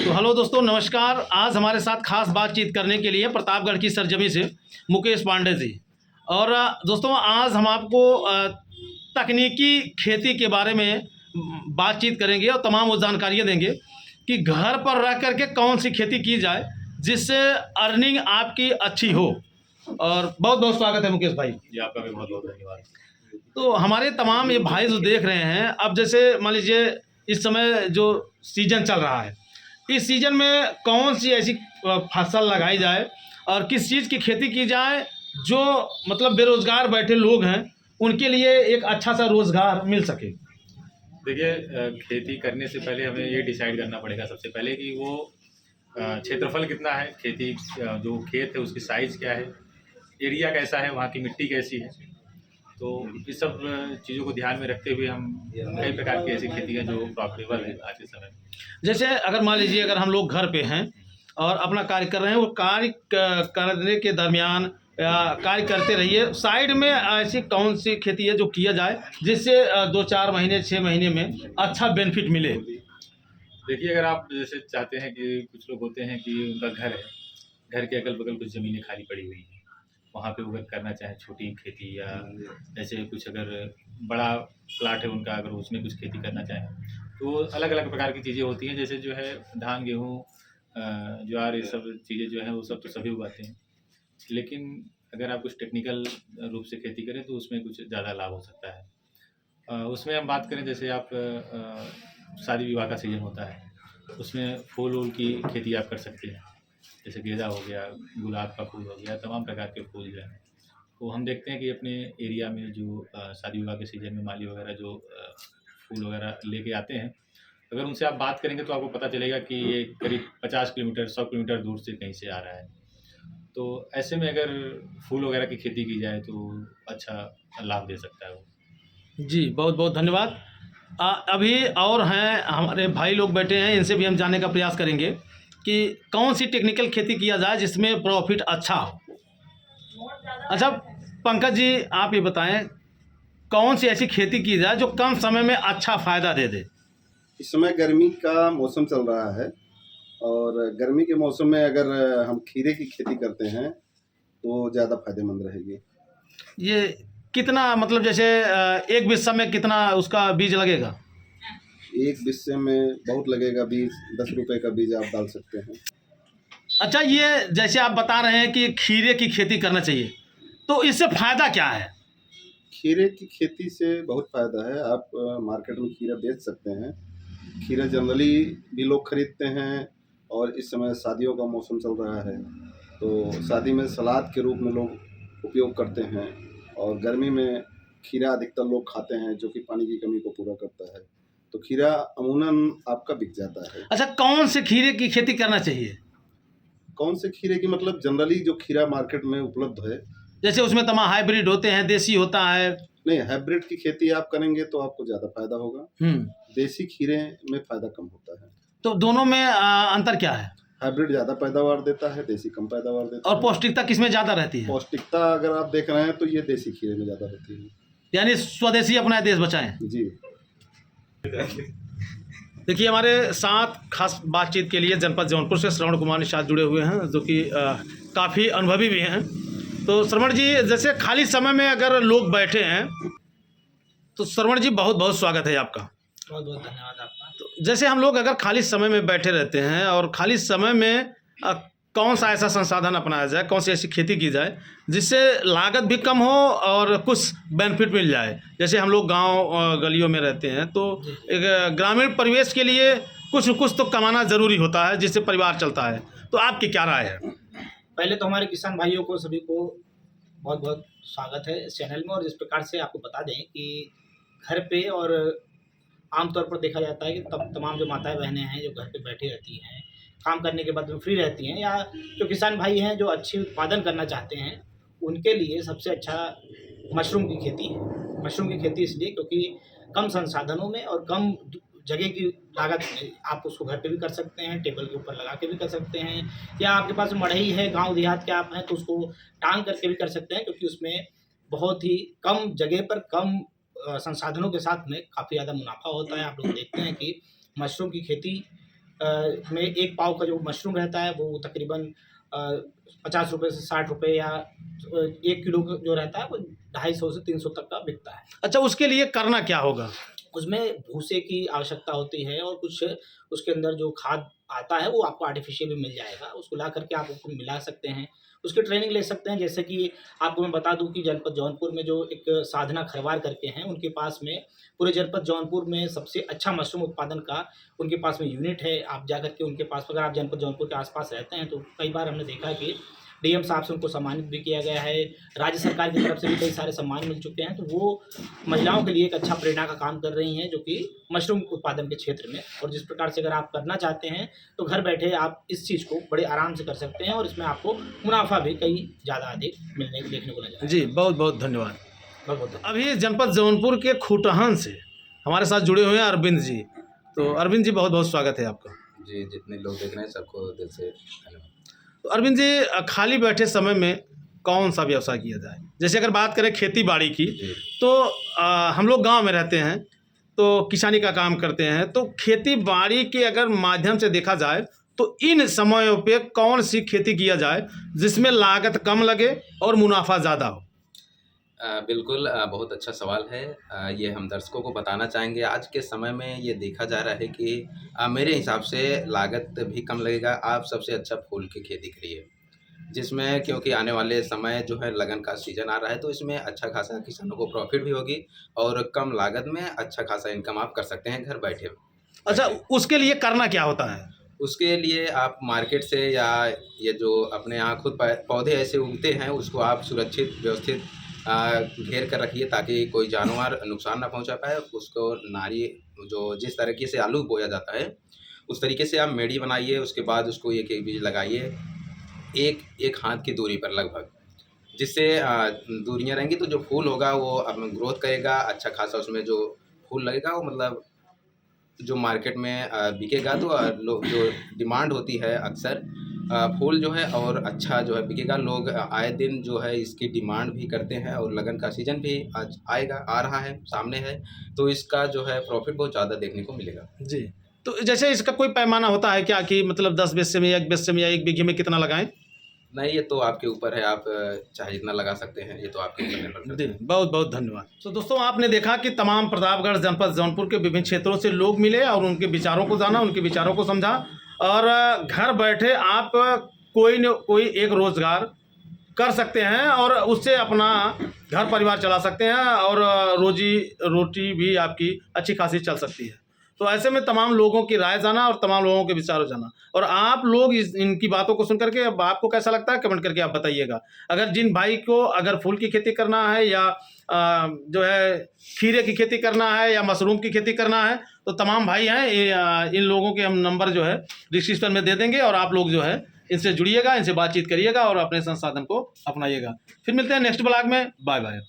तो हेलो दोस्तों, नमस्कार। आज हमारे साथ खास बातचीत करने के लिए प्रतापगढ़ की सरजमी से मुकेश पांडे जी। और दोस्तों, आज हम आपको तकनीकी खेती के बारे में बातचीत करेंगे और तमाम वो जानकारियाँ देंगे कि घर पर रह करके कौन सी खेती की जाए जिससे अर्निंग आपकी अच्छी हो। और बहुत बहुत स्वागत है मुकेश भाई जी, आपका भी बहुत बहुत धन्यवाद। तो हमारे तमाम ये भाई जो देख रहे हैं, अब जैसे मान लीजिए इस समय जो सीजन चल रहा है, इस सीजन में कौन सी ऐसी फसल लगाई जाए और किस चीज़ की खेती की जाए जो मतलब बेरोजगार बैठे लोग हैं उनके लिए एक अच्छा सा रोजगार मिल सके। देखिए, खेती करने से पहले हमें ये डिसाइड करना पड़ेगा सबसे पहले कि वो क्षेत्रफल कितना है, खेती जो खेत है उसकी साइज़ क्या है, एरिया कैसा है, वहाँ की मिट्टी कैसी है। तो इस सब चीज़ों को ध्यान में रखते हुए हम कई प्रकार की ऐसी खेती है जो प्रॉफिटेबल है आज के समय में। जैसे अगर मान लीजिए अगर हम लोग घर पे हैं और अपना कार्य कर रहे हैं, वो कार्य करने के दरमियान या कार्य करते रहिए, साइड में ऐसी कौन सी खेती है जो किया जाए जिससे 2-4 महीने 6 महीने में अच्छा बेनिफिट मिले। देखिए, अगर आप जैसे चाहते हैं कि कुछ लोग होते हैं कि उनका घर है, घर के अगल बगल कुछ ज़मीनें खाली पड़ी हुई हैं, वहाँ पे वो अगर करना चाहें छोटी खेती या ऐसे कुछ, अगर बड़ा प्लाट है उनका, अगर उसमें कुछ खेती करना चाहें तो अलग अलग प्रकार की चीज़ें होती हैं। जैसे जो है धान, गेहूँ, ज्वार, ये सब चीज़ें जो हैं वो सब तो सभी उगाते हैं। लेकिन अगर आप कुछ टेक्निकल रूप से खेती करें तो उसमें कुछ ज़्यादा लाभ हो सकता है। उसमें हम बात करें, जैसे आप शादी विवाह का सीज़न होता है, उसमें फूल वूल की खेती आप कर सकते हैं। जैसे गेंदा हो गया, गुलाब का फूल हो गया, तमाम प्रकार के फूल जो हैं तो हम देखते हैं कि अपने एरिया में जो शादी विवाह के सीज़न में माली वगैरह जो फूल वगैरह लेके आते हैं, अगर उनसे आप बात करेंगे तो आपको पता चलेगा कि ये करीब 50 किलोमीटर 100 किलोमीटर दूर से कहीं से आ रहा है। तो ऐसे में अगर फूल वगैरह की खेती की जाए तो अच्छा लाभ दे सकता है वो। जी, बहुत बहुत धन्यवाद। अभी और हैं हमारे भाई लोग बैठे हैं, इनसे भी हम जानने का प्रयास करेंगे कि कौन सी टेक्निकल खेती किया जाए जिसमें प्रॉफिट अच्छा हो। अच्छा पंकज जी, आप ये बताएं कौन सी ऐसी खेती की जाए जो कम समय में अच्छा फ़ायदा दे दे। इस समय गर्मी का मौसम चल रहा है और गर्मी के मौसम में अगर हम खीरे की खेती करते हैं तो ज़्यादा फायदेमंद रहेगी। ये कितना मतलब जैसे एक बिस्सा में कितना उसका बीज लगेगा। एक बिस्से में बहुत लगेगा, 20-10 रुपए का बीज आप डाल सकते हैं। अच्छा, ये जैसे आप बता रहे हैं कि खीरे की खेती करना चाहिए, तो इससे फ़ायदा क्या है। खीरे की खेती से बहुत फ़ायदा है। आप मार्केट में खीरा बेच सकते हैं। खीरा जनरली भी लोग खरीदते हैं और इस समय शादियों का मौसम चल रहा है तो शादी में सलाद के रूप में लोग उपयोग करते हैं और गर्मी में खीरा अधिकतर लोग खाते हैं जो कि पानी की कमी को पूरा करता है। तो खीरा अमूमन आपका बिक जाता है। अच्छा, कौन से खीरे की खेती करना चाहिए। कौन से खीरे की मतलब जनरली जो खीरा मार्केट में उपलब्ध है। जैसे उसमें तमाम हाइब्रिड होते हैं, देसी होता है। नहीं, हाइब्रिड की खेती आप करेंगे तो आपको ज़्यादा फायदा होगा। देसी खीरे में फ़ायदा कम होता है। तो दोनों में अंतर क्या है। हाइब्रिड ज़्यादा पैदावार देता है, देसी कम पैदावार देता है। और पौष्टिकता किसमें ज़्यादा रहती है। पौष्टिकता अगर आप देख रहे हैं तो ये देसी खीरे में ज़्यादा रहती है। यानी स्वदेशी अपना देश बचाएं। जी। देखिए, हमारे साथ खास बातचीत के लिए जनपद जौनपुर से श्रवण कुमार निषाद जुड़े हुए हैं जो कि काफ़ी अनुभवी भी हैं। तो श्रवण जी, जैसे खाली समय में अगर लोग बैठे हैं तो श्रवण जी बहुत बहुत स्वागत है आपका। बहुत बहुत धन्यवाद आपका। तो जैसे हम लोग अगर खाली समय में बैठे रहते हैं और खाली समय में कौन सा ऐसा संसाधन अपनाया जाए, कौन सी ऐसी खेती की जाए जिससे लागत भी कम हो और कुछ बेनिफिट मिल जाए। जैसे हम लोग गांव गलियों में रहते हैं तो एक ग्रामीण परिवेश के लिए कुछ तो कमाना ज़रूरी होता है जिससे परिवार चलता है। तो आपकी क्या राय है। पहले तो हमारे किसान भाइयों को सभी को बहुत बहुत स्वागत है इस चैनल में। और इस प्रकार से आपको बता दें कि घर पे और आमतौर पर देखा जाता है कि तमाम जो माताएं बहनें हैं जो घर पे बैठी रहती हैं, काम करने के बाद में फ्री रहती हैं, या जो किसान भाई हैं जो अच्छी उत्पादन करना चाहते हैं, उनके लिए सबसे अच्छा मशरूम की खेती है। मशरूम की खेती इसलिए क्योंकि कम संसाधनों में और कम जगह की लागत में आप उसको घर पे भी कर सकते हैं, टेबल के ऊपर लगा के भी कर सकते हैं, या आपके पास मढ़ई है, गांव देहात के आप हैं तो उसको टांग करके भी कर सकते हैं, क्योंकि उसमें बहुत ही कम जगह पर कम संसाधनों के साथ में काफ़ी ज़्यादा मुनाफा होता है। आप लोग देखते हैं कि मशरूम की खेती में एक पाव का जो मशरूम रहता है वो तकरीबन 50 रुपये से 60 रुपये, या 1 किलो का जो रहता है वो 250 से 300 तक का बिकता है। अच्छा, उसके लिए करना क्या होगा? उसमें भूसे की आवश्यकता होती है और कुछ उसके अंदर जो खाद आता है वो आपको आर्टिफिशियल भी मिल जाएगा, उसको ला करके आप उसको मिला सकते हैं, उसकी ट्रेनिंग ले सकते हैं। जैसे कि आपको मैं बता दूं कि जनपद जौनपुर में जो एक साधना खरवार करके हैं, उनके पास में पूरे जनपद जौनपुर में सबसे अच्छा मशरूम उत्पादन का उनके पास में यूनिट है। आप जा करके उनके पास, अगर आप जनपद जौनपुर के आसपास रहते हैं, तो कई बार हमने देखा है कि डीएम साहब से उनको सम्मानित भी किया गया है, राज्य सरकार की तरफ से भी कई सारे सम्मान मिल चुके हैं। तो वो महिलाओं के लिए एक अच्छा प्रेरणा का काम कर रही हैं, जो कि मशरूम उत्पादन के क्षेत्र में। और जिस प्रकार से अगर आप करना चाहते हैं तो घर बैठे आप इस चीज़ को बड़े आराम से कर सकते हैं, और इसमें आपको मुनाफा भी कई ज़्यादा अधिक मिलने देखने को नजर जी, बहुत बहुत धन्यवाद। बहुत बहुत अभी जनपद जौनपुर के खूटहन से हमारे साथ जुड़े हुए हैं अरविंद जी। तो अरविंद जी, बहुत बहुत स्वागत है आपका। जी, जितने लोग देख रहे हैं सबको दिल से धन्यवाद। तो अरविंद जी, खाली बैठे समय में कौन सा व्यवसाय किया जाए? जैसे अगर बात करें खेती बाड़ी की, जी, तो हम लोग गांव में रहते हैं, तो किसानी का काम करते हैं। तो खेती बाड़ी के अगर माध्यम से देखा जाए तो इन समयों पे कौन सी खेती किया जाए जिसमें लागत कम लगे और मुनाफा ज़्यादा हो? बिल्कुल, बहुत अच्छा सवाल है। ये हम दर्शकों को बताना चाहेंगे, आज के समय में ये देखा जा रहा है कि मेरे हिसाब से लागत भी कम लगेगा। आप सबसे अच्छा फूल की खेती करिए, जिसमें क्योंकि आने वाले समय जो है लगन का सीज़न आ रहा है, तो इसमें अच्छा खासा किसानों को प्रॉफिट भी होगी और कम लागत में अच्छा खासा इनकम आप कर सकते हैं घर बैठे। अच्छा, उसके लिए करना क्या होता है? उसके लिए आप मार्केट से या ये जो अपने यहाँ खुद पौधे ऐसे उगते हैं, उसको आप सुरक्षित व्यवस्थित घेर कर रखिए, ताकि कोई जानवर नुकसान ना पहुंचा पाए। उसको नारी जो जिस तरीके से आलू बोया जाता है उस तरीके से आप मेड़ी बनाइए, उसके बाद उसको एक एक बीज लगाइए, एक हाथ की दूरी पर लगभग, जिससे दूरियां रहेंगी तो जो फूल होगा वो अपना ग्रोथ करेगा, अच्छा खासा उसमें जो फूल लगेगा वो मतलब जो मार्केट में बिकेगा। तो लोग जो डिमांड होती है अक्सर फूल जो है और अच्छा जो है बिकेगा। लोग आए दिन जो है इसकी डिमांड भी करते हैं, और लगन का सीज़न भी आज आ रहा है, सामने है, तो इसका जो है प्रॉफिट बहुत ज़्यादा देखने को मिलेगा। जी, तो जैसे इसका कोई पैमाना होता है क्या कि मतलब 10 बिस्से में या 1 बिस्से में या 1 बीघे में कितना लगाएं? नहीं, ये तो आपके ऊपर है, आप चाहे जितना लगा सकते हैं, ये तो आपके ऊपर निर्भर करता जी, है। बहुत बहुत धन्यवाद। तो दोस्तों, आपने देखा कि तमाम प्रतापगढ़ जनपद जौनपुर के विभिन्न क्षेत्रों से लोग मिले और उनके विचारों को जाना, उनके विचारों को समझा, और घर बैठे आप कोई न कोई एक रोज़गार कर सकते हैं और उससे अपना घर परिवार चला सकते हैं, और रोजी रोटी भी आपकी अच्छी खासी चल सकती है। तो ऐसे में तमाम लोगों की राय जाना और तमाम लोगों के विचारों जाना, और आप लोग इनकी बातों को सुन करके अब आपको कैसा लगता है कमेंट करके आप बताइएगा। अगर जिन भाई को अगर फूल की खेती करना है या जो है खीरे की खेती करना है या मशरूम की खेती करना है, तो तमाम भाई हैं, इन लोगों के हम नंबर जो है डिस्क्रिप्शन में दे देंगे, और आप लोग जो है इनसे जुड़िएगा, इनसे बातचीत करिएगा और अपने संसाधन को अपनाइएगा। फिर मिलते हैं नेक्स्ट ब्लॉग में। Bye bye.